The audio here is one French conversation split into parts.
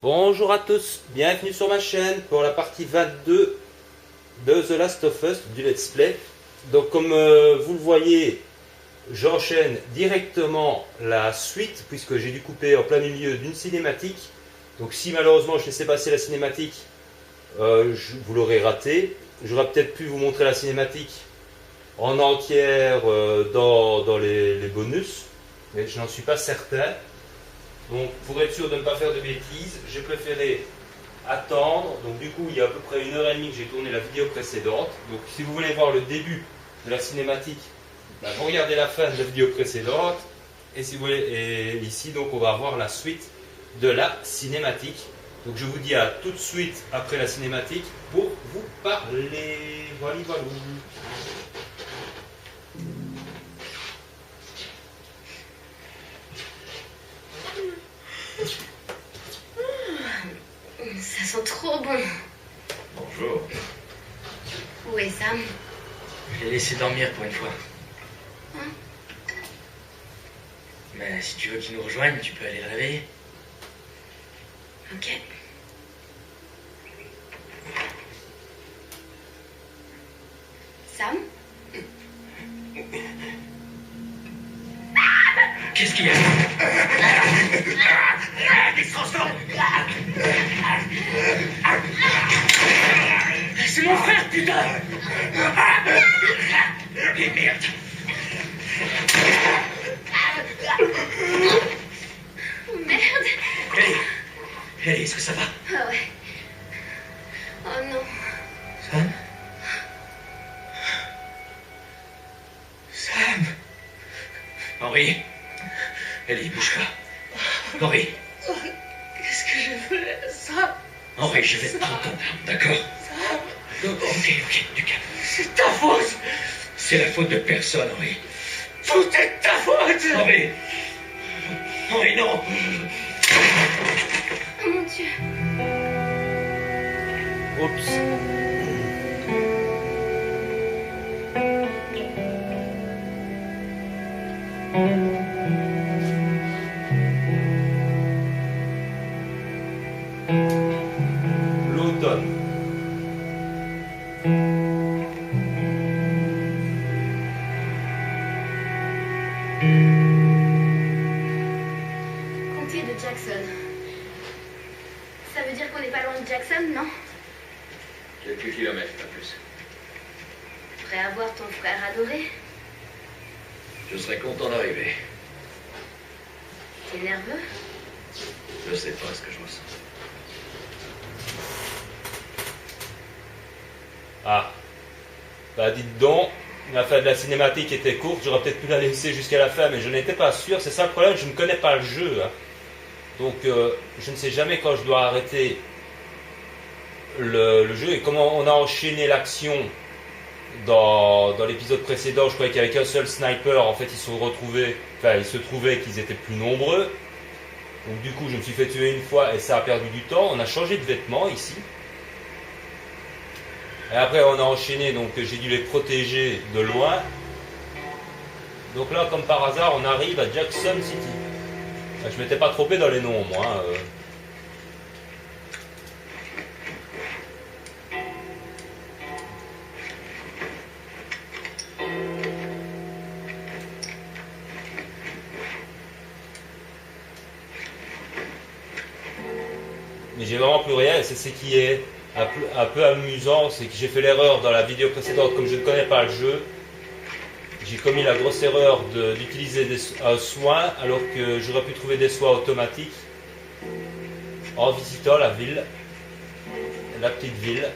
Bonjour à tous, bienvenue sur ma chaîne pour la partie 22 de The Last of Us du Let's Play. Donc comme vous le voyez, j'enchaîne directement la suite puisque j'ai dû couper en plein milieu d'une cinématique. Donc si malheureusement je laissais passer la cinématique, vous l'aurez raté. J'aurais peut-être pu vous montrer la cinématique en entière dans les bonus, mais je n'en suis pas certain. Donc pour être sûr de ne pas faire de bêtises, j'ai préféré attendre. Donc du coup, il y a à peu près 1h30 que j'ai tourné la vidéo précédente. Donc si vous voulez voir le début de la cinématique, vous regardez la fin de la vidéo précédente. Et si vous voulez, et ici donc on va voir la suite de la cinématique. Donc je vous dis à tout de suite après la cinématique pour vous parler. Voilà, voilà. Ça sent trop bon. Bonjour. Où est Sam? Je l'ai laissé dormir pour une fois. Hein? Mais si tu veux qu'il nous rejoigne, tu peux aller le réveiller. Ok. Sam? Qu'est-ce qu'il y a? Il se transforme. C'est mon frère, putain. Et merde. Merde! Ellie, est-ce que ça va? Ah ouais. Oh non. Sam? Sam? Henri? Ellie, bouge pas. Henri? Qu'est-ce que je fais? Sam? Henri, je vais te prendre ton arme, d'accord? Sam? Ok, du calme. C'est ta faute! C'est la faute de personne, Henri. Tout est de ta faute! Henri! Henri, non! Oh mon Dieu. Oups. L'automne. Comté de Jackson. Ça veut dire qu'on n'est pas loin de Jackson, non? Quelques kilomètres, pas plus. Prêt à voir ton frère adoré? Je serais content d'arriver. T'es nerveux? Je sais pas ce que je ressens. Ah. Bah dites donc, la fin de la cinématique était courte, j'aurais peut-être pu la laisser jusqu'à la fin, mais je n'étais pas sûr. C'est ça le problème, je ne connais pas le jeu. Hein. Donc je ne sais jamais quand je dois arrêter le jeu. Et comment on a enchaîné l'action dans l'épisode précédent, je croyais qu'il n'y avait qu'un seul sniper. En fait, il se trouvait qu'ils étaient plus nombreux. Donc du coup, je me suis fait tuer une fois et ça a perdu du temps. On a changé de vêtements ici. Et après, on a enchaîné, donc j'ai dû les protéger de loin. Donc là, comme par hasard, on arrive à Jackson City. Je m'étais pas trompé dans les noms, moi. Mais j'ai vraiment plus rien, et c'est ce qui est un peu amusant, c'est que j'ai fait l'erreur dans la vidéo précédente, comme je ne connais pas le jeu, j'ai commis la grosse erreur d'utiliser un soin alors que j'aurais pu trouver des soins automatiques en visitant la ville, la petite ville.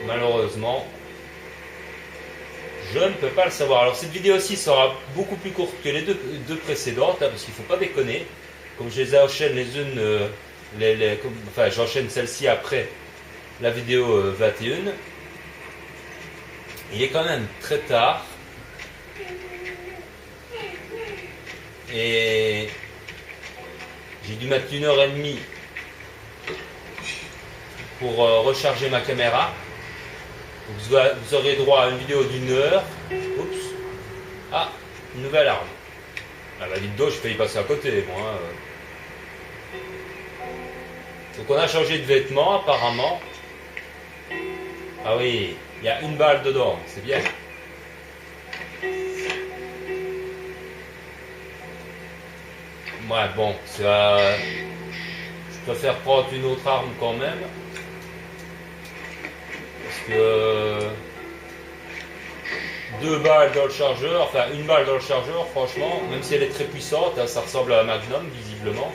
Malheureusement, je ne peux pas le savoir. Alors cette vidéo-ci sera beaucoup plus courte que les deux précédentes, hein, parce qu'il ne faut pas déconner. Comme je les enchaîne les unes, enfin j'enchaîne celle-ci après la vidéo 21. Il est quand même très tard. Et j'ai dû mettre 1h30 pour recharger ma caméra. Donc, vous aurez droit à une vidéo d'1 heure. Oups. Ah, une nouvelle arme. Ah bah dites donc, j'ai failli passer à côté, moi. Donc on a changé de vêtements apparemment. Ah oui, il y a une balle dedans, c'est bien. Ouais, bon, ça, je préfère prendre une autre arme quand même. Parce que 2 balles dans le chargeur, enfin une balle dans le chargeur, franchement, même si elle est très puissante, hein, ça ressemble à un Magnum visiblement.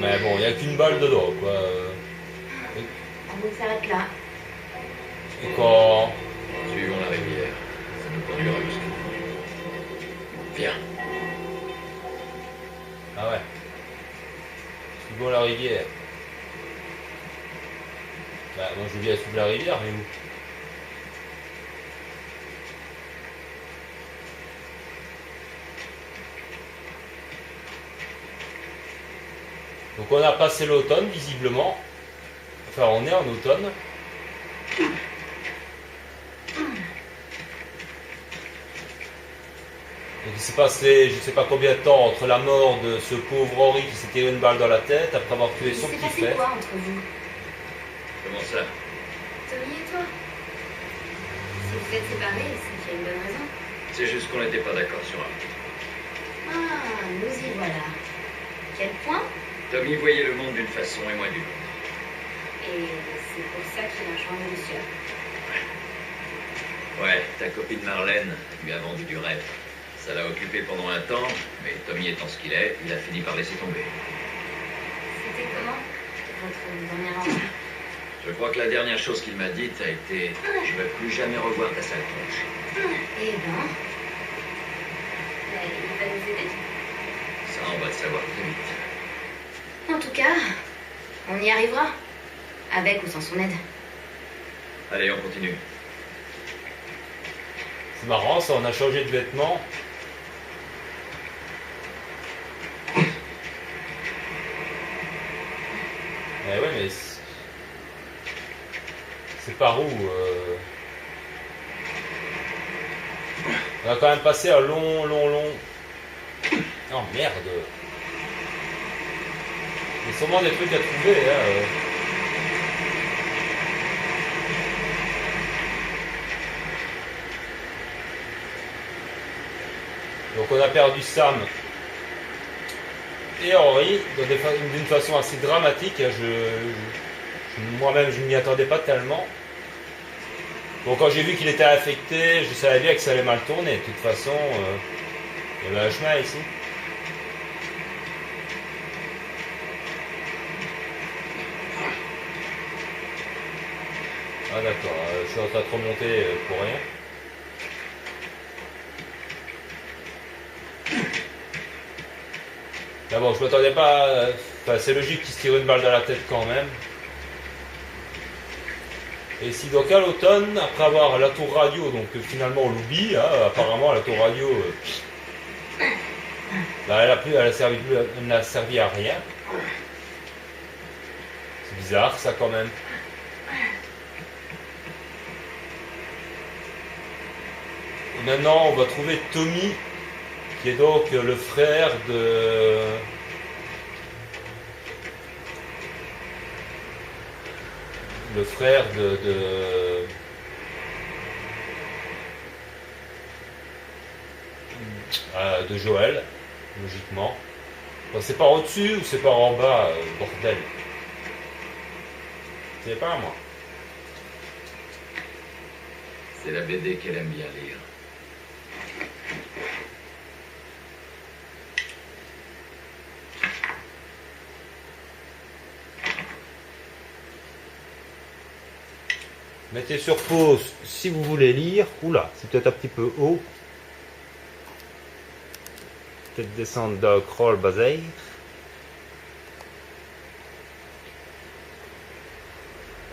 Mais bon, il n'y a qu'une balle dedans, quoi. On s'arrête là. Et quand... Suivons la rivière. Ça nous conduira jusqu'au fond. Viens. Ah ouais. Suivons la rivière. Bah, moi je veux bien suivre la rivière, mais où? Donc on a passé l'automne visiblement. Enfin on est en automne. Donc il s'est passé je ne sais pas combien de temps entre la mort de ce pauvre Henri qui s'est tiré une balle dans la tête après avoir tué son Il s'est petit passé frère. quoi entre vous? Comment ça? Tommy et toi? Si vous êtes séparés, c'est qu'il y a une bonne raison. C'est juste qu'on n'était pas d'accord sur un. Ah, nous y voilà. Quel point? Tommy voyait le monde d'une façon et moi d'une autre. Et c'est pour ça qu'il a changé de sieur. Ouais, ta copine Marlène lui a vendu du rêve. Ça l'a occupé pendant un temps, mais Tommy étant ce qu'il est, il a fini par laisser tomber. C'était comment, votre dernière rencontre? Je crois que la dernière chose qu'il m'a dite a été « Je ne veux plus jamais revoir ta sale tronche Eh ben... il va nous aider. » Ça, on va le savoir très vite. En tout cas, on y arrivera. Avec ou sans son aide. Allez, on continue. C'est marrant ça, on a changé de vêtements. Eh ouais mais c'est par où On a quand même passé un long... Oh merde. Il y a sûrement des trucs à trouver hein. Donc on a perdu Sam et Henri d'une façon assez dramatique. Moi-même je ne m'y attendais pas tellement. Bon, quand j'ai vu qu'il était affecté, je savais bien que ça allait mal tourner. De toute façon, il y avait un chemin ici. Ah d'accord, je suis en train de remonter pour rien. Là bon, je m'attendais pas... Enfin, c'est logique qu'il se tire une balle dans la tête quand même. Et si donc à l'automne, après avoir la tour radio, donc finalement on l'oublie, hein, apparemment la tour radio, bah, elle n'a servi à rien. C'est bizarre ça quand même. Et maintenant on va trouver Tommy, qui est donc le frère de... Le frère de Joël, logiquement. Bon, c'est par au-dessus ou c'est par en bas, bordel. C'est pas moi. C'est la BD qu'elle aime bien lire. Mettez sur pause si vous voulez lire. Oula, c'est peut-être un petit peu haut. Peut-être descendre d'un crawl basé.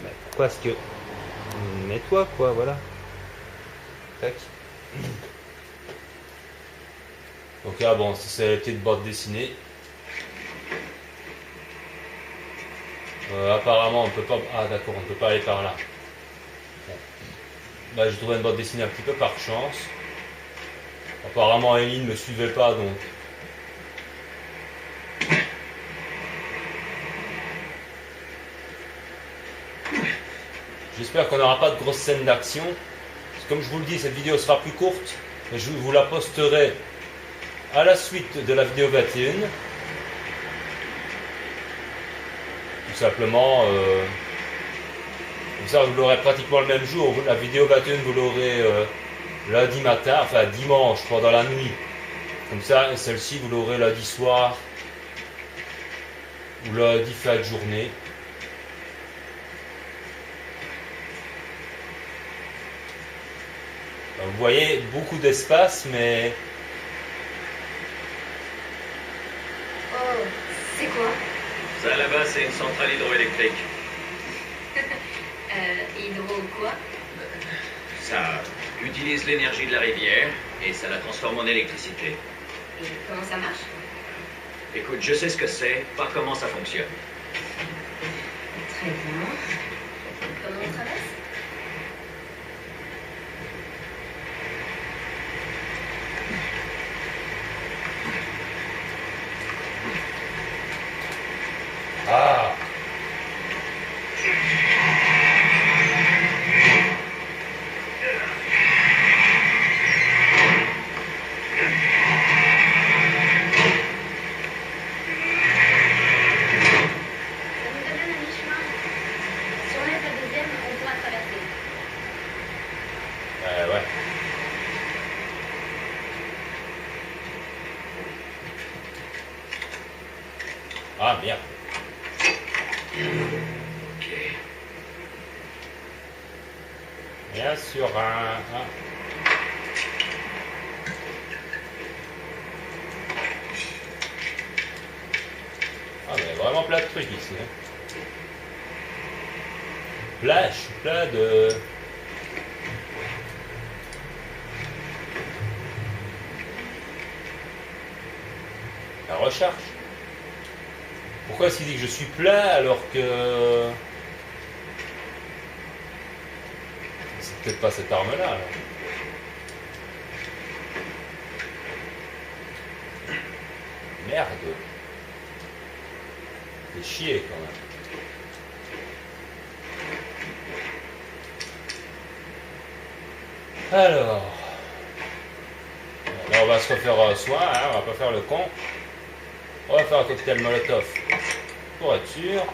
Mais pourquoi est-ce que... Mets-toi quoi, voilà. Tac. Donc là, bon, c'est la petite bande dessinée. Apparemment, on peut pas... Ah d'accord, on ne peut pas aller par là. Bon. Bah, j'ai trouvé une bande dessinée un petit peu par chance. Apparemment, Eileen ne me suivait pas, donc... J'espère qu'on n'aura pas de grosses scènes d'action. Comme je vous le dis, cette vidéo sera plus courte, mais je vous la posterai à la suite de la vidéo 21. Tout simplement, comme ça vous l'aurez pratiquement le même jour. La vidéo 21, vous l'aurez lundi matin, enfin dimanche pendant la nuit. Comme ça, et celle-ci, vous l'aurez lundi soir ou lundi fin de journée. Donc, vous voyez, beaucoup d'espace, mais... Oh, c'est quoi? Ça là-bas, c'est une centrale hydroélectrique. Hydro quoi? Ça utilise l'énergie de la rivière et ça la transforme en électricité. Et comment ça marche? Écoute, je sais ce que c'est, pas comment ça fonctionne. Très bien. Comment on traverse? Ah! Ouais. Ah, merde. Ok. Bien sûr, un... Ah, mais vraiment plein de trucs ici. Hein. Je suis plein de... La recharge. Pourquoi est-ce qu'il dit que je suis plein alors que... C'est peut-être pas cette arme-là, alors. Merde. C'est chier quand même. Alors... Là on va se refaire un soin, hein, on va pas faire le con. On va faire un cocktail molotov pour être sûr.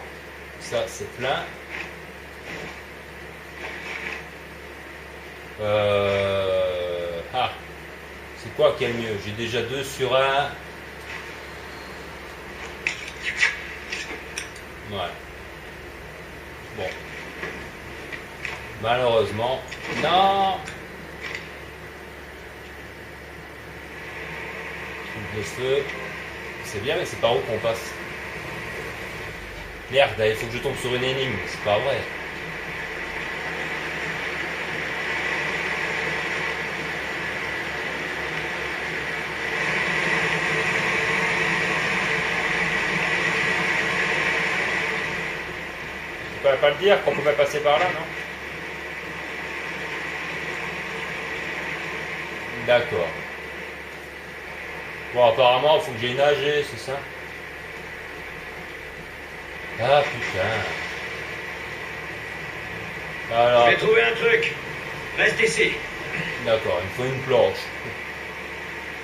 Ça c'est plein. Ah, c'est quoi qui est le mieux? J'ai déjà 2 sur 1. Ouais. Bon. Malheureusement. Non. Truc de feu. C'est bien, mais c'est par où qu'on passe? Merde, il faut que je tombe sur une énigme. C'est pas vrai. Tu peux pas le dire qu'on pouvait passer par là, non? D'accord. Bon, apparemment, il faut que j'aille nager, c'est ça? Ah, putain. Alors, Je vais trouver un truc. Reste ici. d'accord, il me faut une planche.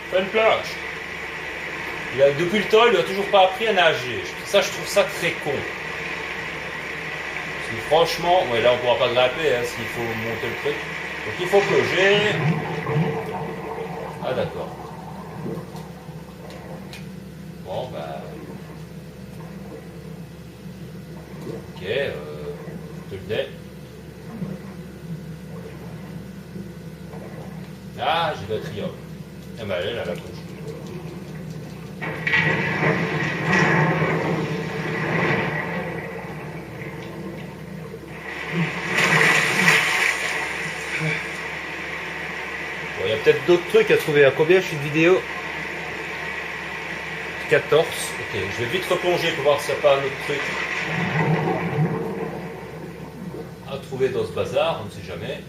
Il faut une planche. Depuis le temps, il n'a toujours pas appris à nager. Ça, je trouve ça très con. Parce que franchement, ouais, là, on ne pourra pas grimper, hein, s'il faut monter le truc. Donc, il faut plonger. Ah, d'accord. Bon, bah... Ok, je te le dis. Ah, j'ai le triangle. Ah bah elle, à la gauche. Bon, il y a peut-être d'autres trucs à trouver. À combien je suis de vidéo? 14. Ok, je vais vite replonger pour voir s'il n'y a pas un autre truc à trouver dans ce bazar, on ne sait jamais.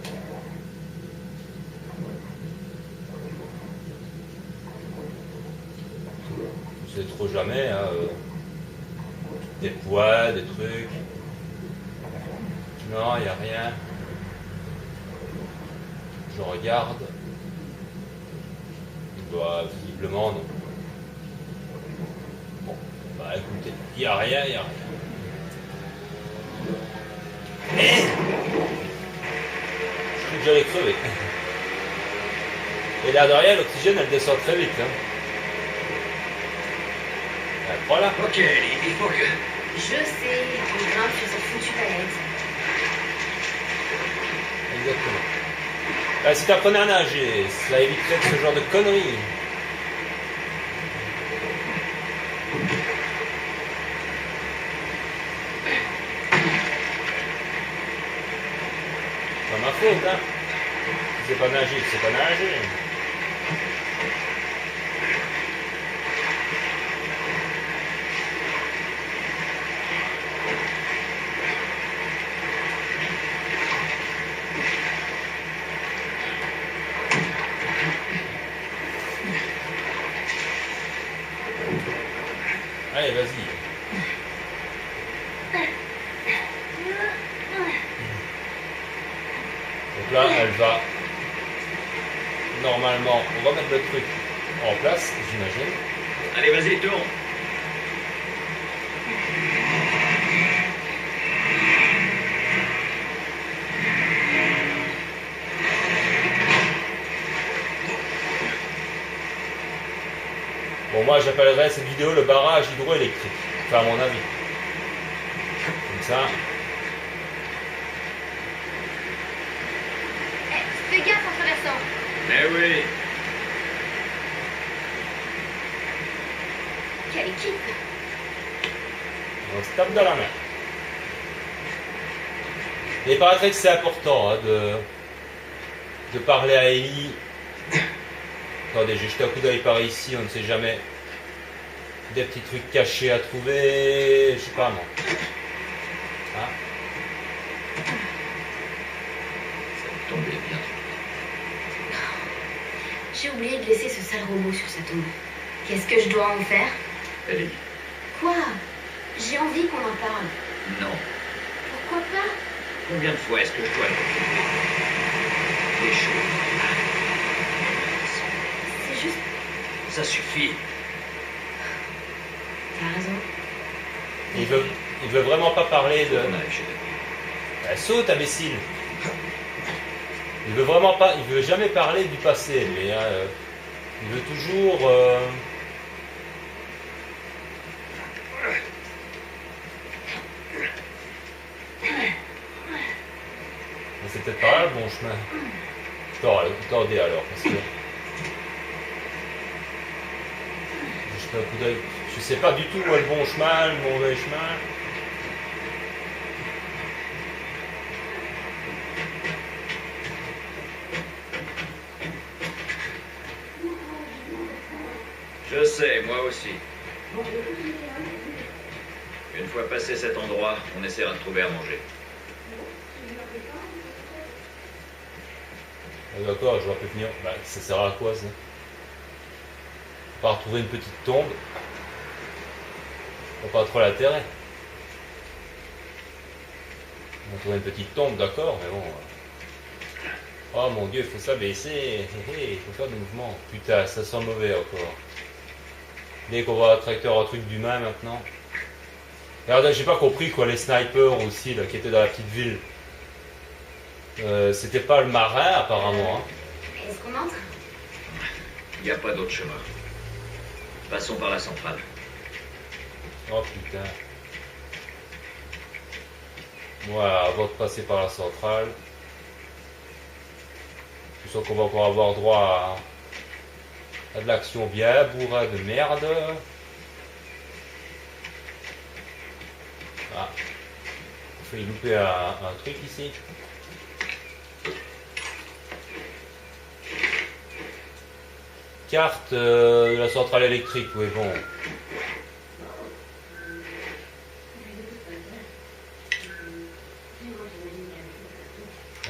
On ne sait trop jamais. Hein, des poids, des trucs. Non, il n'y a rien. Je regarde. Bah, visiblement, non. Bon, bah écoutez, il n'y a rien, il n'y a rien. Je crois que j'allais crever. Et là derrière, l'oxygène, elle descend très vite. Hein. Voilà. Ok, Ellie, il faut que... Je sais, on grimpe sur cette foutue palette. Exactement. Bah, si t'apprenais à nager, ça éviterait ce genre de conneries. C'est pas ma faute, hein. Si c'est pas nager, c'est pas nager. Allez, vas-y. Donc là, elle va... Normalement, on va mettre le truc en place, j'imagine. Allez, vas-y, tourne. Bon, moi, j'appellerais cette vidéo le barrage hydroélectrique. Enfin, à mon avis. Comme ça. Fais gaffe en traversant. Eh oui. Quelle équipe. On se tape dans la main. Il paraîtrait que c'est important hein, de parler à Ellie. Attendez, j'ai jeté un coup d'œil par ici, on ne sait jamais. Des petits trucs cachés à trouver, je sais pas moi. Ah. Ça me tombait bien. J'ai oublié de laisser ce sale robot sur sa tombe. Qu'est-ce que je dois en faire? Ellie, Quoi? J'ai envie qu'on en parle. non. Pourquoi pas? Combien de fois est-ce que je dois le répéter? Les choses. C'est juste... Ça suffit. T'as raison. Il veut vraiment pas parler de... On arrive chez lui. Bah, saute, imbécile. Il veut vraiment pas... Il veut jamais parler du passé, mais il veut toujours... Mais c'est peut-être pas là le bon chemin. Attendez alors, parce que... Je fais un coup d'œil. Je sais pas du tout où est le bon chemin, le mauvais chemin. Je sais, moi aussi. Une fois passé cet endroit, on essaiera de trouver à manger. Ah, d'accord, je vais venir. Bah, ça sert à quoi ça? On va retrouver une petite tombe. On va pas trop l'intérêt. On va trouver une petite tombe, d'accord, mais bon. Oh mon dieu, il faut s'abaisser. Il faut faire des mouvements. Putain, ça sent mauvais encore. Dès qu'on voit un tracteur, un truc d'humain maintenant. Regardez, j'ai pas compris quoi, les snipers aussi là, qui étaient dans la petite ville. C'était pas le marin apparemment. Hein. Est-ce qu'on entre? Il n'y a pas d'autre chemin. Passons par la centrale. Oh putain. Voilà, avant de passer par la centrale. Je sens qu'on va encore avoir droit à de l'action bien bourrée de merde. Ah. Je vais louper un truc ici. Carte de la centrale électrique, oui bon.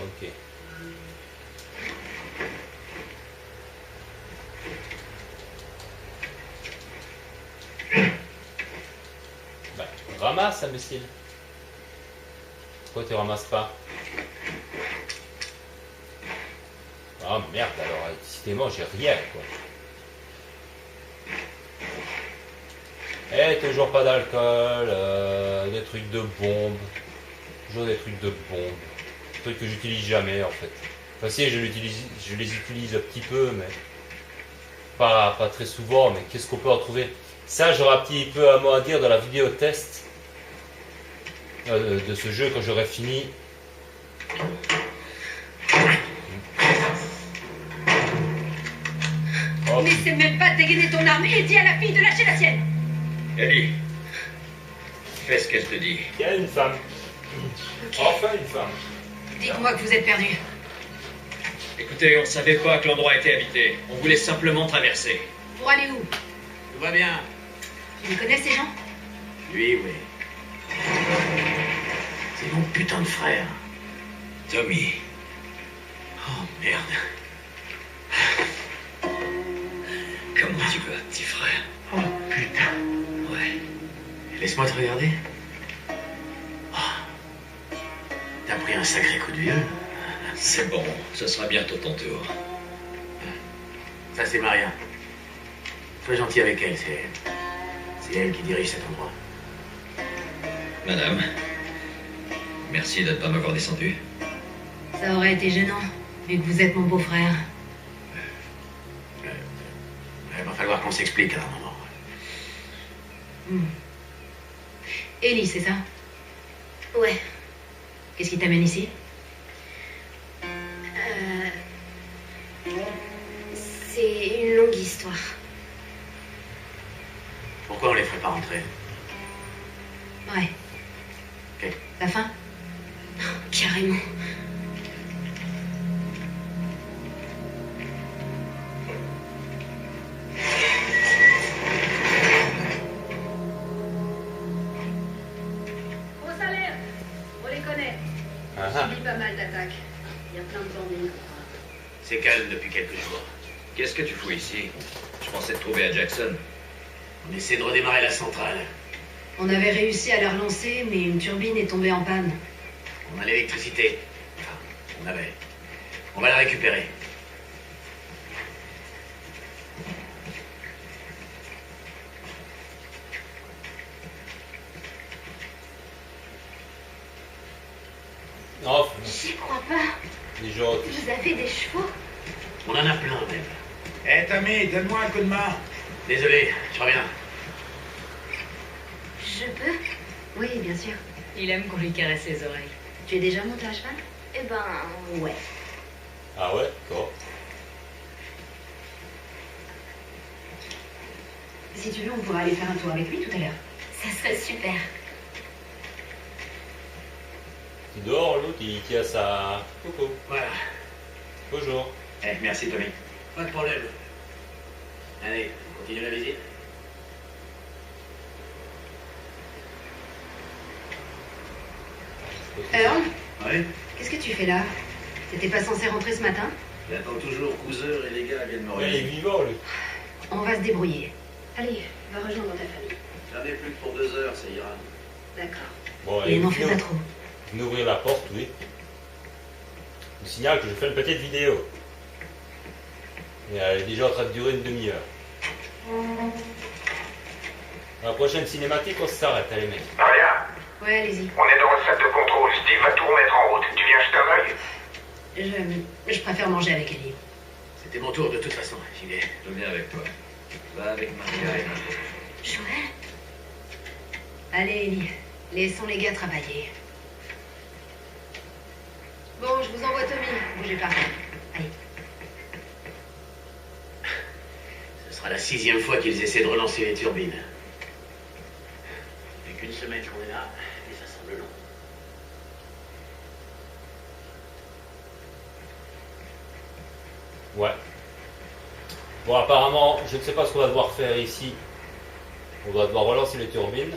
Ok. Ben, ramasse, imbécile. Pourquoi tu ramasses pas? Ah merde alors, décidément j'ai rien quoi. Eh, toujours pas d'alcool, des trucs de bombe. Toujours des trucs de bombe. Des trucs que j'utilise jamais en fait. Enfin si, je les utilise un petit peu, mais pas très souvent, mais qu'est-ce qu'on peut en trouver? Ça, j'aurai un petit peu à mot à dire dans la vidéo test de ce jeu quand j'aurai fini. Oh. Mais c'est même pas de dégainer ton arme et dis à la fille de lâcher la sienne. Ellie, fais ce qu'elle te dit. Il y a une femme. Enfin une femme. Dites-moi que vous êtes perdu. Écoutez, on savait pas que l'endroit était habité. On voulait simplement traverser. Pour aller où? Tout va bien. Tu les connais ces gens? Lui, oui. C'est mon putain de frère. Tommy. Oh, merde. Comment tu vas, petit frère? Oh putain. Ouais. Laisse-moi te regarder. Oh. T'as pris un sacré coup de vieux. C'est bon, ce sera bientôt ton tour. Ça c'est Maria. Sois gentil avec elle, c'est elle qui dirige cet endroit. Madame, merci de ne pas m'avoir descendu. Ça aurait été gênant, vu que vous êtes mon beau-frère. Il va falloir qu'on s'explique à un moment. Ellie, c'est ça? Ouais. Qu'est-ce qui t'amène ici? C'est une longue histoire. Pourquoi on les ferait pas rentrer? Ouais. Ok. La fin? Carrément. Grosse alerte! On les connaît. Subit pas mal d'attaques. Il y a plein de bandits. C'est calme depuis quelques jours. Qu'est-ce que tu fous ici? Je pensais te trouver à Jackson. On essaie de redémarrer la centrale. On avait réussi à la relancer, mais une turbine est tombée en panne. On a l'électricité. Enfin, on avait. On va la récupérer. Non, J'y crois pas. les gens. Vous avez des chevaux? On en a plein même. Hé Tommy, donne-moi un coup de main. Désolé, je reviens. Je peux? Oui, bien sûr. Il aime qu'on lui caresse les oreilles. Tu es déjà monté à cheval? Eh ben, ouais. Ah ouais, d'accord. Si tu veux, on pourra aller faire un tour avec lui tout à l'heure. Ça serait super. Tu dors, l'autre il tient sa. Coucou. Voilà. Bonjour. Eh, merci Tommy. Pas de problème. Allez, on continue la visite. Earl, Ouais. qu'est-ce que tu fais là? T'étais pas censé rentrer ce matin? J'attends toujours Cousin et les gars viennent me Ouais, il est réveiller. vivant lui. On va se débrouiller. Allez, va rejoindre ta famille. J'en ai plus que pour 2 heures, ça ira. D'accord. Bon, Et allez, n'en fais pas trop. Ouvrir la porte, oui. Je vous signale que je fais une petite vidéo. Et elle est déjà en train de durer une demi-heure. La prochaine cinématique, on s'arrête, allez mec. Maria, Ouais, allez-y. on est dans le salle de contrôle. Steve va tout remettre en route. Tu viens jeter un œil? Je préfère manger avec Ellie. C'était mon tour de toute façon, j'y vais. Je viens avec toi. Va avec Maria et Marco. Joël? Allez, Ellie, laissons les gars travailler. Bon, je vous envoie Tommy. Bougez pas. Allez. Ce sera la 6e fois qu'ils essaient de relancer les turbines. Il fait qu'une semaine qu'on est là, et ça semble long. Ouais. Bon, apparemment, je ne sais pas ce qu'on va devoir faire ici. On va devoir relancer les turbines.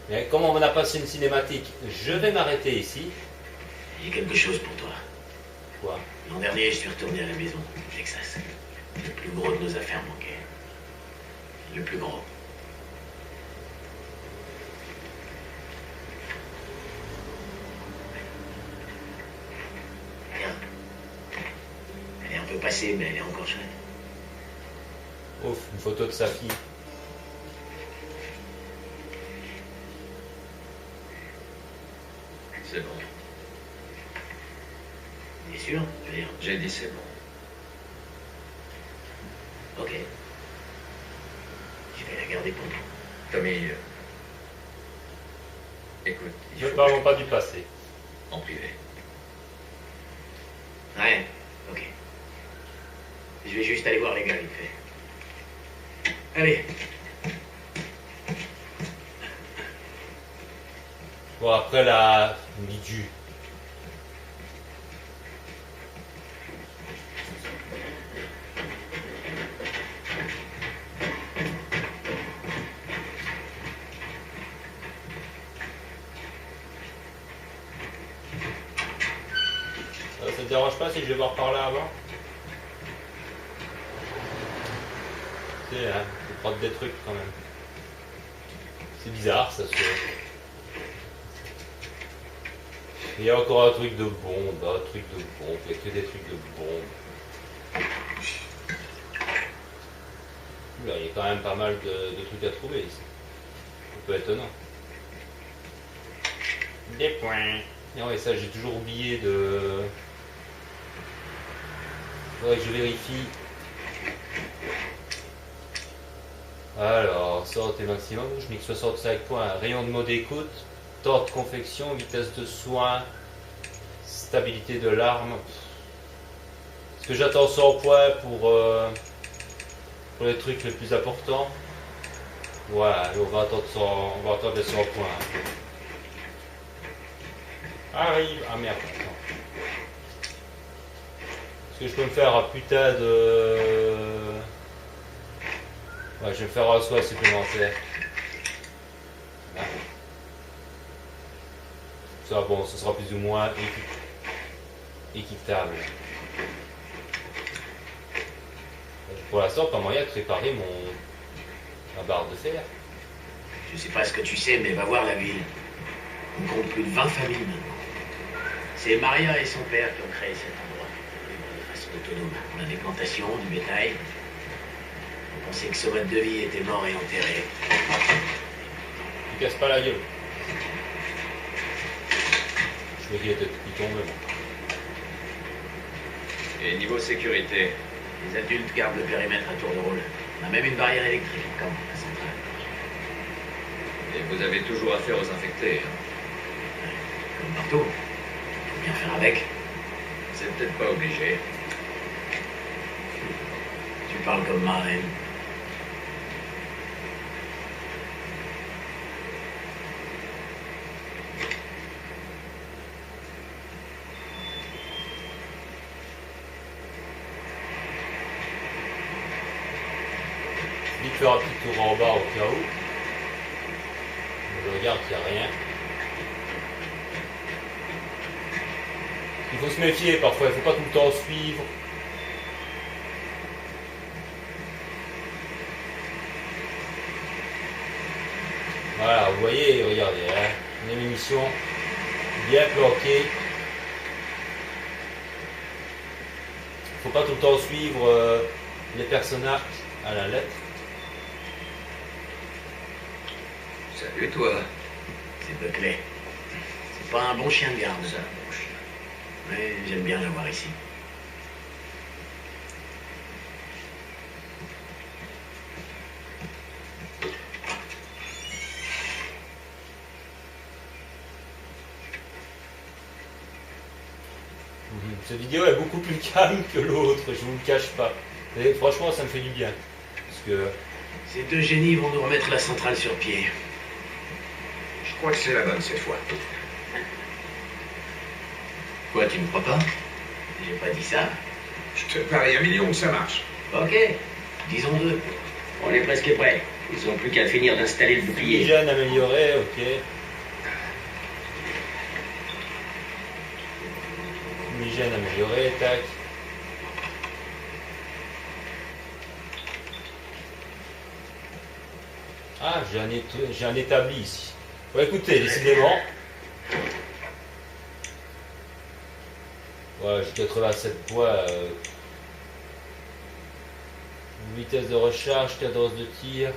Mais comme on a passé une cinématique, je vais m'arrêter ici. J'ai quelque chose pour toi. Quoi? L'an dernier, je suis retourné à la maison, au Texas. Le plus gros de nos affaires manquait. Le plus gros. passé, mais elle est encore jeune. Ouf, une photo de sa fille. C'est bon. Bien sûr, je veux dire. J'ai dit c'est bon. Ok. Je vais la garder pour nous. Tommy, écoute, il Ne faut parlons pas du passé. en privé. Ouais, ok. Je vais juste aller voir les gars vite fait. Allez. Bon, après la Midu. Ça te dérange pas si je vais voir par là avant? Tu sais, hein, faut prendre des trucs quand même. C'est bizarre, ça se... Il y a encore un truc de bombe, un truc de bombe, il n'y a que des trucs de bombe. Là, il y a quand même pas mal de trucs à trouver ici. Un peu étonnant. Des points. Et ouais, ça j'ai toujours oublié de... Faudrait que je vérifie. Alors, sortie maximum, je mets que 65 points. Rayon de mode écoute, temps de confection, vitesse de soin, stabilité de l'arme. Est-ce que j'attends 100 points pour les trucs les plus importants? Voilà, on va attendre 100, on va attendre les 100 points. Arrive. Ah merde, attends. Est-ce que je peux me faire un putain de... Ouais, je vais me faire un soin supplémentaire. Ah. Ça, bon, ce sera plus ou moins équitable. Pour l'instant, pas moyen de préparer ma barre de fer. Je sais pas ce que tu sais, mais va voir la ville. On compte plus de 20 familles maintenant. C'est Maria et son père qui ont créé cet endroit. De façon autonome. On a des plantations, du bétail. On pensait que ce mode de vie était mort et enterré. Tu casses pas la gueule. Je me dis, il tombe. Et niveau sécurité, Les adultes gardent le périmètre à tour de rôle. On a même une barrière électrique, comme la centrale. et vous avez toujours affaire aux infectés. Hein. Comme partout. Faut bien faire avec. C'est peut-être pas obligé. Tu parles comme marraine. Je vais faire un petit tour en bas au cas où. Je regarde qu'il n'y a rien. Il faut se méfier parfois, il ne faut pas tout le temps suivre. Voilà, vous voyez, regardez, hein, une émission bien planquée. Il ne faut pas tout le temps suivre les personnages à la lettre. Salut toi. C'est Buckley. C'est pas un bon chien de garde. C'est un bon chien. Mais j'aime bien l'avoir ici. Cette vidéo est beaucoup plus calme que l'autre, je vous le cache pas. Et franchement, ça me fait du bien. Parce que... Ces deux génies vont nous remettre la centrale sur pied. Je crois que c'est la bonne cette fois. Quoi, tu ne crois pas? J'ai pas dit ça. Je te parie 1 million que ça marche. Ok, disons 2. On est presque prêt. Ils ont plus qu'à finir d'installer le bouclier. Hygiène améliorée, ok. Hygiène améliorée, tac. Ah, j'ai un établi ici. Bon, écoutez, décidément. Ouais, j'ai 87 points. Vitesse de recharge, cadence de tir.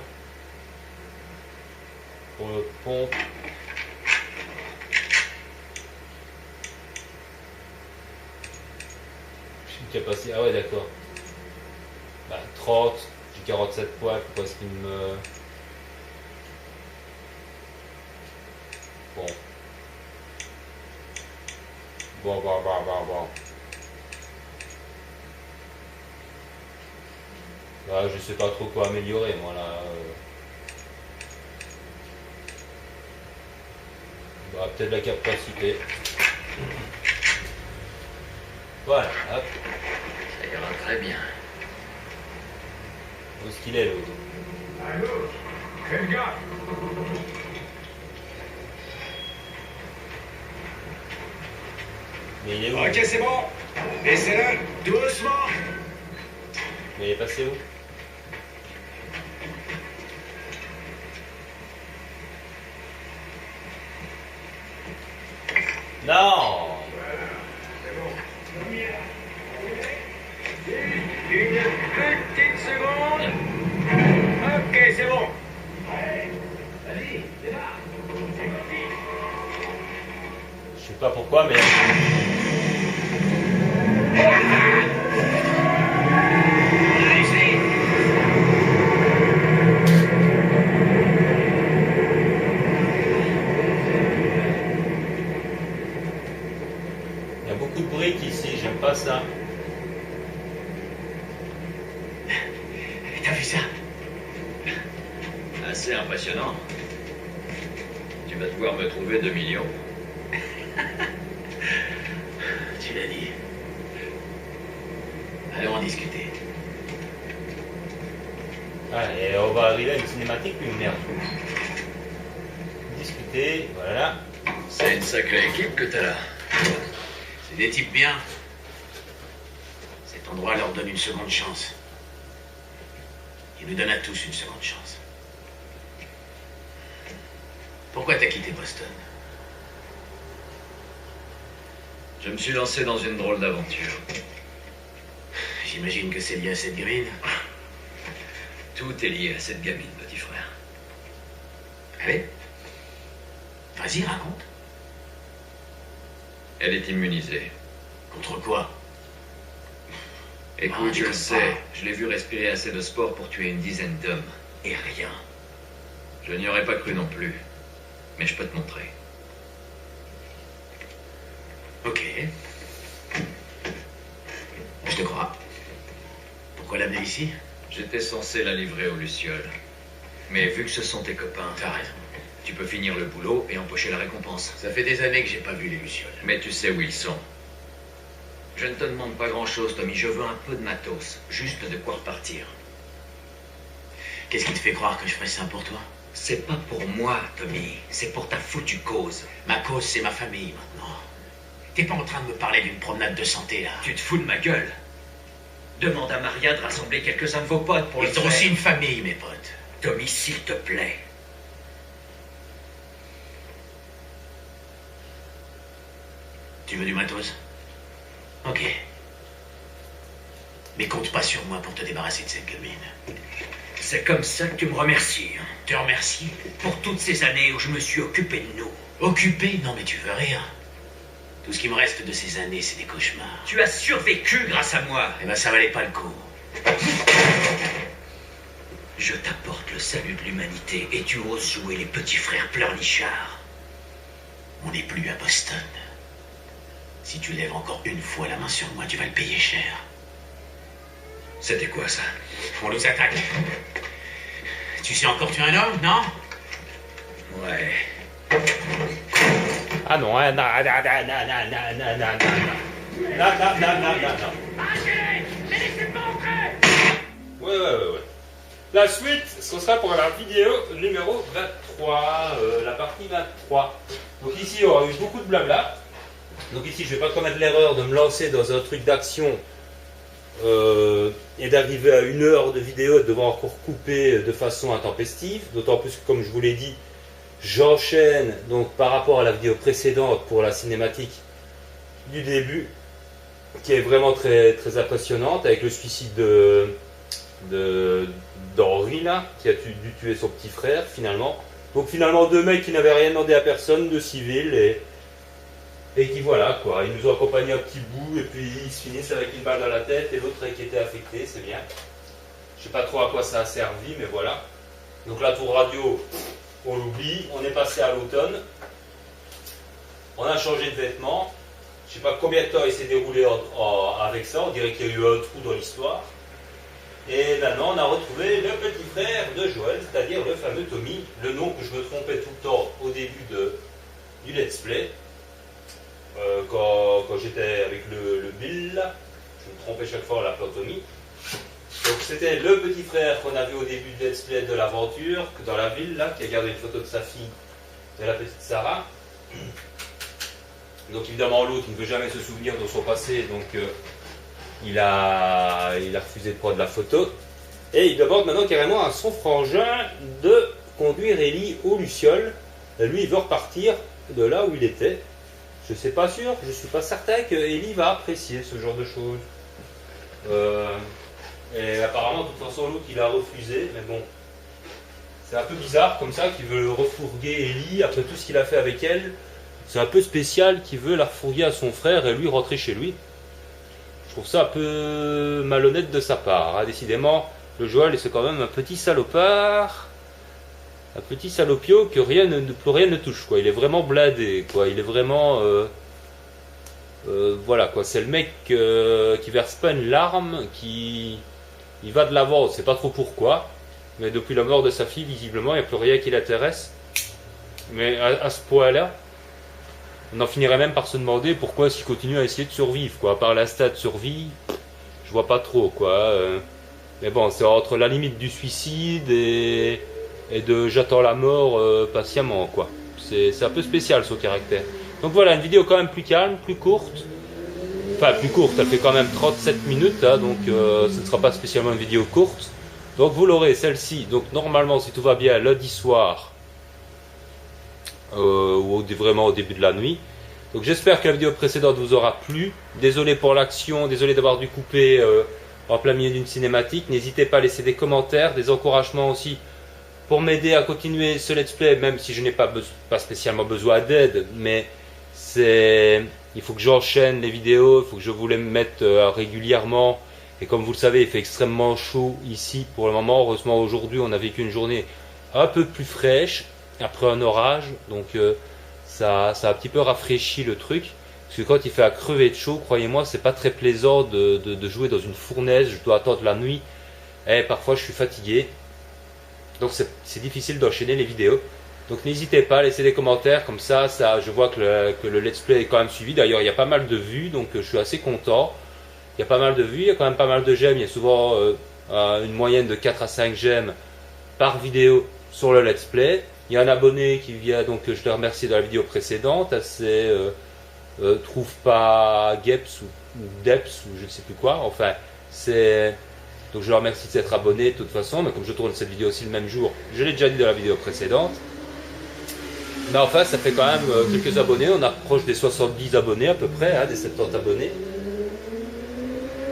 Pour le pompe. Capacité. Ah ouais, d'accord. Bah, 30, j'ai 47 points, pourquoi est-ce qu'il me... Bon. Bon. Bah, je sais pas trop quoi améliorer, moi, là. Bah, peut-être la capacité. Voilà, hop. Ça ira très bien. Où est-ce qu'il est, l'autre? Allô? Quel gars? Mais il est où? Ok, c'est bon. Laissez-le, doucement. Mais il est passé où? Non! Une petite seconde. Ok, c'est bon. Vas-y, démarre. C'est parti. Je sais pas pourquoi, mais... Il y a beaucoup de briques ici, j'aime pas ça. T'as vu ça? Assez impressionnant. Tu vas devoir me trouver 2 millions. Tu l'as dit. Allons en discuter. Ah, et on va arriver à une cinématique, une merde. Discuter, voilà. C'est une sacrée équipe que t'as là. C'est des types bien. Cet endroit leur donne une seconde chance. Il nous donne à tous une seconde chance. Pourquoi t'as quitté Boston? Je me suis lancé dans une drôle d'aventure. J'imagine que c'est lié à cette gamine. Tout est lié à cette gamine, petit frère. Allez. Vas-y, raconte. Elle est immunisée. Contre quoi? Écoute, je le sais, je l'ai vu respirer assez de sport pour tuer une dizaine d'hommes. Et rien. Je n'y aurais pas cru non plus. Mais je peux te montrer. Ok. Je te crois. Pourquoi l'amener ici? J'étais censé la livrer aux Lucioles. Mais vu que ce sont tes copains, T'as raison. tu peux finir le boulot et empocher la récompense. Ça fait des années que j'ai pas vu les Lucioles. Mais tu sais où ils sont. Je ne te demande pas grand-chose, Tommy. Je veux un peu de matos. Juste de quoi repartir. Qu'est-ce qui te fait croire que je ferais ça pour toi? C'est pas pour moi, Tommy. C'est pour ta foutue cause. Ma cause, c'est ma famille, maintenant. T'es pas en train de me parler d'une promenade de santé, là? Tu te fous de ma gueule. Demande à Maria de rassembler quelques-uns de vos potes pour le Ils ont faire. aussi une famille, mes potes. Tommy, s'il te plaît. Tu veux du matos? Ok. Mais compte pas sur moi pour te débarrasser de cette gamine. C'est comme ça que tu me remercies. Hein. Te remercie? Pour toutes ces années où je me suis occupé de nous. Occupé? Non, mais tu veux rire. Tout ce qui me reste de ces années, c'est des cauchemars. Tu as survécu grâce à moi. Eh ben, ça valait pas le coup. Je t'apporte le salut de l'humanité et tu oses jouer les petits frères pleurnichards. On n'est plus à Boston. Si tu lèves encore une fois la main sur moi, tu vas le payer cher. C'était quoi ça? On nous attaque. Tu sais encore tuer un homme, non? Ouais. Ah non, hein, non. Ouais. La suite, ce sera pour la vidéo numéro 23, la partie 23. Donc ici, il y aura eu beaucoup de blabla. Donc ici, je ne vais pas commettre l'erreur de me lancer dans un truc d'action et d'arriver à 1 heure de vidéo et de devoir encore couper de façon intempestive. D'autant plus que, comme je vous l'ai dit, j'enchaîne donc par rapport à la vidéo précédente pour la cinématique du début, qui est vraiment très, très impressionnante, avec le suicide d'Henry là, qui a dû tuer son petit frère finalement. Donc finalement 2 mecs qui n'avaient rien demandé à personne, 2 civils, et qui voilà quoi, ils nous ont accompagnés un petit bout et puis ils se finissent avec une balle dans la tête et l'autre qui était affecté, c'est bien. Je sais pas trop à quoi ça a servi, mais voilà. Donc la tour radio, on l'oublie, on est passé à l'automne. On a changé de vêtements. Je sais pas combien de temps il s'est déroulé avec ça, on dirait qu'il y a eu un trou dans l'histoire. Et maintenant on a retrouvé le petit frère de Joël, c'est-à-dire le fameux Tommy, le nom que je me trompais tout le temps au début du let's play. Quand j'étais avec le Bill, je me trompais chaque fois en l'appelant Tommy. Donc c'était le petit frère qu'on a vu au début du let's play de l'aventure, dans la ville, là, qui a gardé une photo de sa fille, de la petite Sarah. Donc évidemment l'autre ne veut jamais se souvenir de son passé, donc il a refusé de prendre la photo. Et il demande maintenant carrément à son frangin de conduire Ellie aux Lucioles. Et lui il veut repartir de là où il était. Je ne suis pas sûr, je ne suis pas certain que Ellie va apprécier ce genre de choses. Et apparemment de toute façon l'autre il a refusé, mais bon. C'est un peu bizarre comme ça qu'il veut refourguer Ellie après tout ce qu'il a fait avec elle. C'est un peu spécial qu'il veut la refourguer à son frère et lui rentrer chez lui. Je trouve ça un peu malhonnête de sa part. Hein. Décidément, le Joël c'est quand même un petit salopard. Un petit salopio que plus rien ne touche. Quoi. Il est vraiment blindé. Quoi. Il est vraiment... voilà quoi. C'est le mec qui verse pas une larme, qui... Il va de l'avant, on ne sait pas trop pourquoi. Mais depuis la mort de sa fille, visiblement, il n'y a plus rien qui l'intéresse. Mais à ce point-là, on en finirait même par se demander pourquoi est-ce qu'il continue à essayer de survivre, quoi. À part l'instinct de survie, je vois pas trop, quoi. Mais bon, c'est entre la limite du suicide et de j'attends la mort patiemment, quoi. C'est un peu spécial, son caractère. Donc voilà, une vidéo quand même plus calme, plus courte. Enfin, plus courte, elle fait quand même 37 minutes, hein, donc ce ne sera pas spécialement une vidéo courte. Donc vous l'aurez, celle-ci, donc normalement, si tout va bien, lundi soir, ou vraiment au début de la nuit. Donc j'espère que la vidéo précédente vous aura plu. Désolé pour l'action, désolé d'avoir dû couper en plein milieu d'une cinématique. N'hésitez pas à laisser des commentaires, des encouragements aussi pour m'aider à continuer ce let's play, même si je n'ai pas spécialement besoin d'aide, mais il faut que j'enchaîne les vidéos, il faut que je vous les mette régulièrement. Et comme vous le savez, il fait extrêmement chaud ici pour le moment. Heureusement aujourd'hui on a vécu une journée un peu plus fraîche après un orage, donc ça a un petit peu rafraîchi le truc, parce que quand il fait à crever de chaud, croyez-moi, c'est pas très plaisant de jouer dans une fournaise. Je dois attendre la nuit et parfois je suis fatigué, donc c'est difficile d'enchaîner les vidéos. Donc n'hésitez pas à laisser des commentaires, comme ça je vois que le let's play est quand même suivi. D'ailleurs il y a pas mal de vues, donc je suis assez content. Il y a pas mal de vues, il y a quand même pas mal de j'aime, il y a souvent une moyenne de 4 à 5 j'aime par vidéo sur le let's play. Il y a un abonné qui vient, donc je le remercie dans la vidéo précédente, c'est trouve pas Geps ou Deps ou je ne sais plus quoi, enfin c'est... Donc je le remercie de s'être abonné de toute façon, mais comme je tourne cette vidéo aussi le même jour, je l'ai déjà dit dans la vidéo précédente. Mais enfin ça fait quand même quelques abonnés, on approche des 70 abonnés à peu près, hein, des 70 abonnés.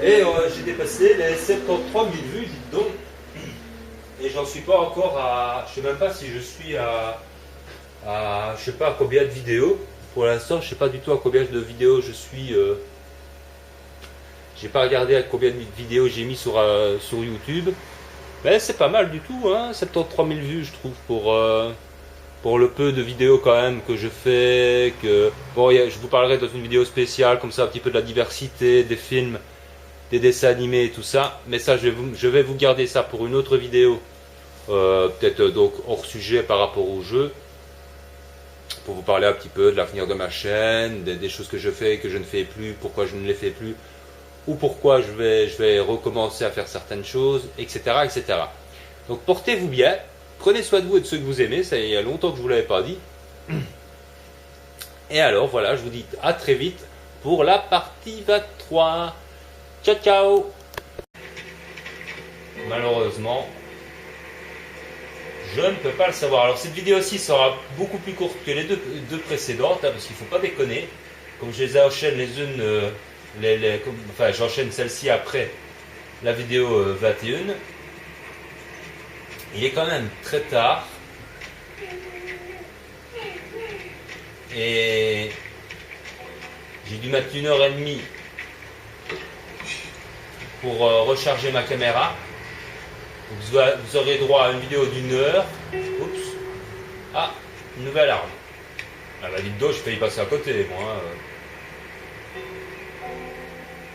Et j'ai dépassé les 73 000 vues, dites donc. Et j'en suis pas encore à... Je sais même pas si je suis à je sais pas à combien de vidéos. Pour l'instant, je sais pas du tout à combien de vidéos je suis. J'ai pas regardé à combien de vidéos j'ai mis sur YouTube. Mais c'est pas mal du tout, hein. 73 000 vues, je trouve, pour le peu de vidéos quand même que je fais. Bon, je vous parlerai dans une vidéo spéciale, comme ça, un petit peu de la diversité, des films, des dessins animés et tout ça. Mais ça, je vais vous garder ça pour une autre vidéo. Peut-être donc hors sujet par rapport au jeu. Pour vous parler un petit peu de l'avenir de ma chaîne, des choses que je fais et que je ne fais plus, pourquoi je ne les fais plus, ou pourquoi je vais recommencer à faire certaines choses, etc. etc. Donc portez-vous bien, prenez soin de vous et de ceux que vous aimez, ça il y a longtemps que je ne vous l'avais pas dit. Et alors voilà, je vous dis à très vite pour la partie 23. Ciao ciao. Malheureusement, je ne peux pas le savoir. Alors cette vidéo-ci sera beaucoup plus courte que les deux précédentes, hein, parce qu'il ne faut pas déconner. Comme je les enchaîne les unes, enfin j'enchaîne celle-ci après la vidéo 21. Il est quand même très tard. Et j'ai dû mettre 1h30 pour recharger ma caméra. Donc, vous aurez droit à une vidéo d'1 heure. Oups. Ah, une nouvelle arme. Ah bah dites donc, je peux y passer à côté, moi.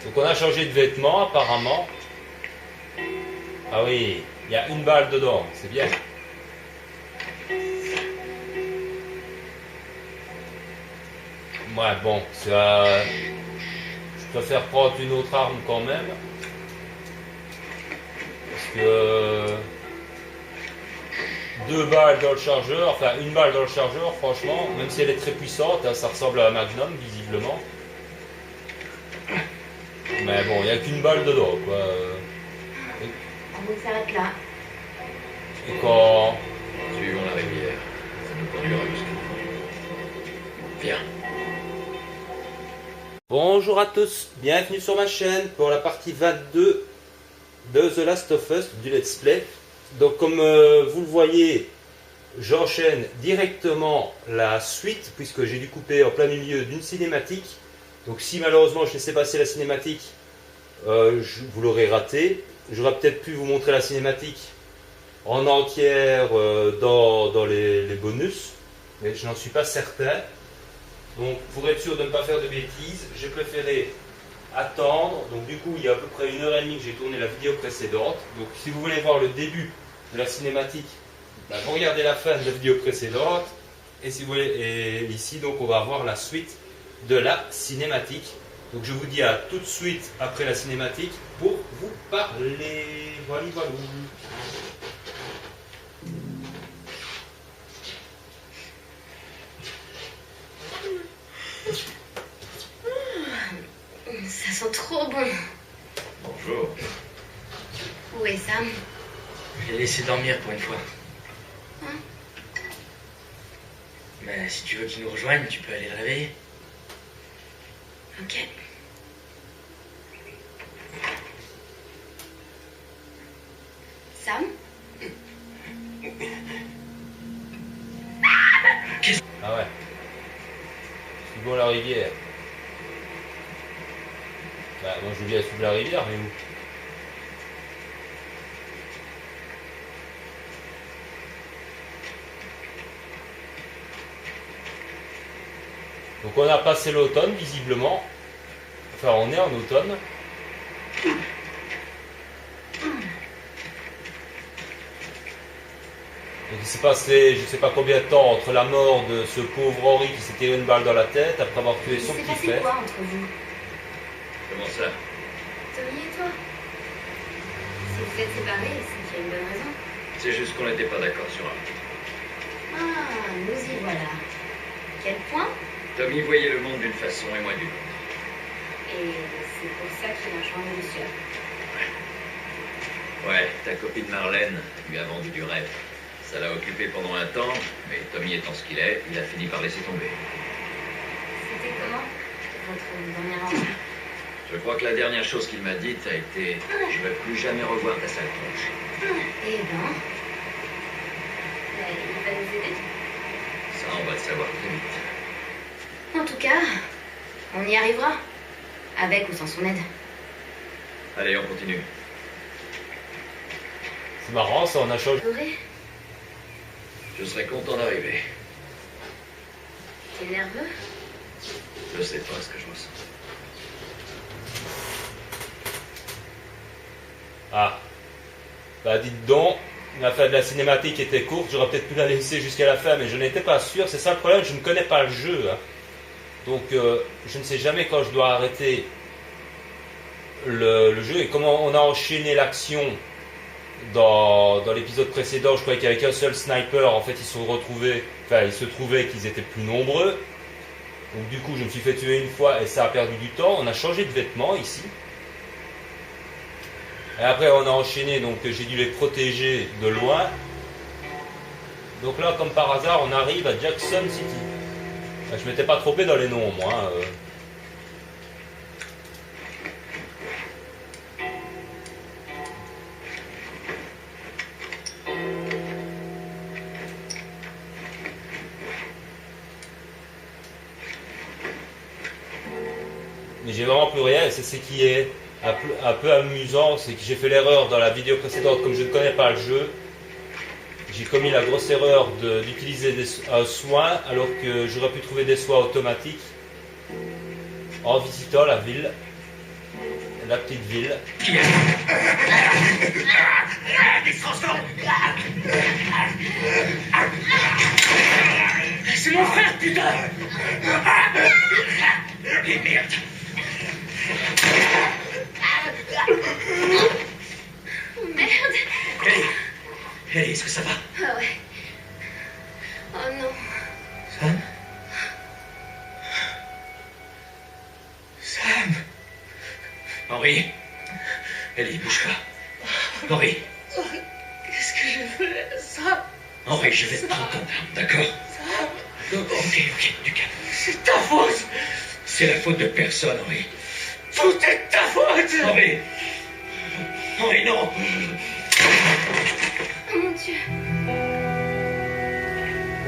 Donc on a changé de vêtements, apparemment. Ah oui, il y a une balle dedans, c'est bien. Ouais, bon, ça... je préfère prendre une autre arme quand même. Parce que... 2 balles dans le chargeur, enfin une balle dans le chargeur, franchement, même si elle est très puissante, hein, ça ressemble à un Magnum, visiblement. Mais bon, il n'y a qu'une balle dedans, quoi. On s'arrête là. Et quand... Suivons la rivière. Ça nous conduira jusqu'au fond. Viens. Bonjour à tous, bienvenue sur ma chaîne pour la partie 22 de The Last of Us, du Let's Play. Donc comme vous le voyez, j'enchaîne directement la suite, puisque j'ai dû couper en plein milieu d'une cinématique. Donc si malheureusement je laissais passer la cinématique, vous l'aurez raté. J'aurais peut-être pu vous montrer la cinématique en entière dans les bonus, mais je n'en suis pas certain. Donc pour être sûr de ne pas faire de bêtises, j'ai préféré attendre. Donc du coup il y a à peu près 1h30 que j'ai tourné la vidéo précédente. Donc si vous voulez voir le début de la cinématique, ben, vous regardez la fin de la vidéo précédente. Et si vous voulez, et ici donc on va voir la suite de la cinématique. Donc je vous dis à tout de suite après la cinématique pour vous parler. Voilà, voilà. Ça sent trop bon. Bonjour. Où est Sam? Je l'ai laissé dormir pour une fois. Hein? Mais si tu veux qu'il nous rejoigne, tu peux aller le réveiller. Ok. Sam? Ah ouais. Suivons la rivière. Bah moi je vous dis à suivre la rivière, mais où? Donc on a passé l'automne visiblement. Enfin on est en automne. Donc il s'est passé je ne sais pas combien de temps entre la mort de ce pauvre Henry qui s'est tiré une balle dans la tête après avoir tué son C'est petit passé frère. quoi entre vous? Comment ça? Tommy et toi? Si vous êtes séparés, c'est qu'il y a une bonne raison. C'est juste qu'on n'était pas d'accord sur un truc. Ah, nous y voilà. Quel point? Tommy voyait le monde d'une façon et moi d'une autre. Et c'est pour ça qu'il a changé de sœur. Ouais, ta copine Marlène lui a vendu du rêve. Ça l'a occupé pendant un temps, mais Tommy étant ce qu'il est, il a fini par laisser tomber. C'était comment, votre dernière rencontre? Je crois que la dernière chose qu'il m'a dite a été « Je ne veux plus jamais revoir ta sale tronche Eh ben... il va nous aider. » Ça, on va le savoir très vite. En tout cas, on y arrivera. Avec ou sans son aide. Allez, on continue. C'est marrant ça, on a changé. Doré, Je serais content d'arriver. t'es nerveux? Je sais pas ce que je ressens. Ah. Bah dites donc, la fin de la cinématique était courte, j'aurais peut-être pu la laisser jusqu'à la fin, mais je n'étais pas sûr. C'est ça le problème, je ne connais pas le jeu. Hein. Donc je ne sais jamais quand je dois arrêter le jeu. Et comment on a enchaîné l'action dans l'épisode précédent, je croyais qu'il n'y avait qu'un seul sniper. En fait, ils se trouvaient qu'ils étaient plus nombreux. Donc du coup, je me suis fait tuer une fois et ça a perdu du temps. On a changé de vêtements ici. Et après, on a enchaîné, donc j'ai dû les protéger de loin. Donc là, comme par hasard, on arrive à Jackson City. Je m'étais pas trompé dans les noms, moi. mais j'ai vraiment plus rien. Et c'est ce qui est un peu amusant, c'est que j'ai fait l'erreur dans la vidéo précédente, comme je ne connais pas le jeu, j'ai commis la grosse erreur d'utiliser un soin alors que j'aurais pu trouver des soins automatiques en visitant la ville, la petite ville. C'est mon frère, putain! Et merde! Merde. Ellie, est-ce que ça va? Ah ouais. Oh non. Sam? Sam? Henri? Ellie, bouge pas. Henri? Qu'est-ce que je fais, ça? Henri, je vais te prendre ton arme, d'accord? Ok, du calme. C'est ta faute. C'est la faute de personne, Henri. Tout est ta faute. Henri! Henri, non! Oh mon Dieu.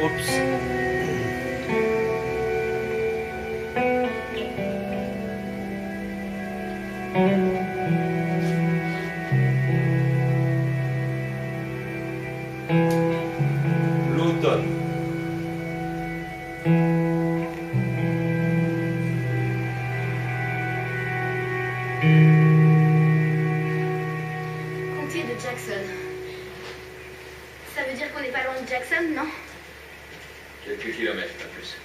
Oups. L'automne. Comté de Jackson. Ça veut dire qu'on n'est pas loin de Jackson, non? Quelques kilomètres, pas plus.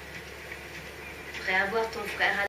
Faudrait avoir ton frère à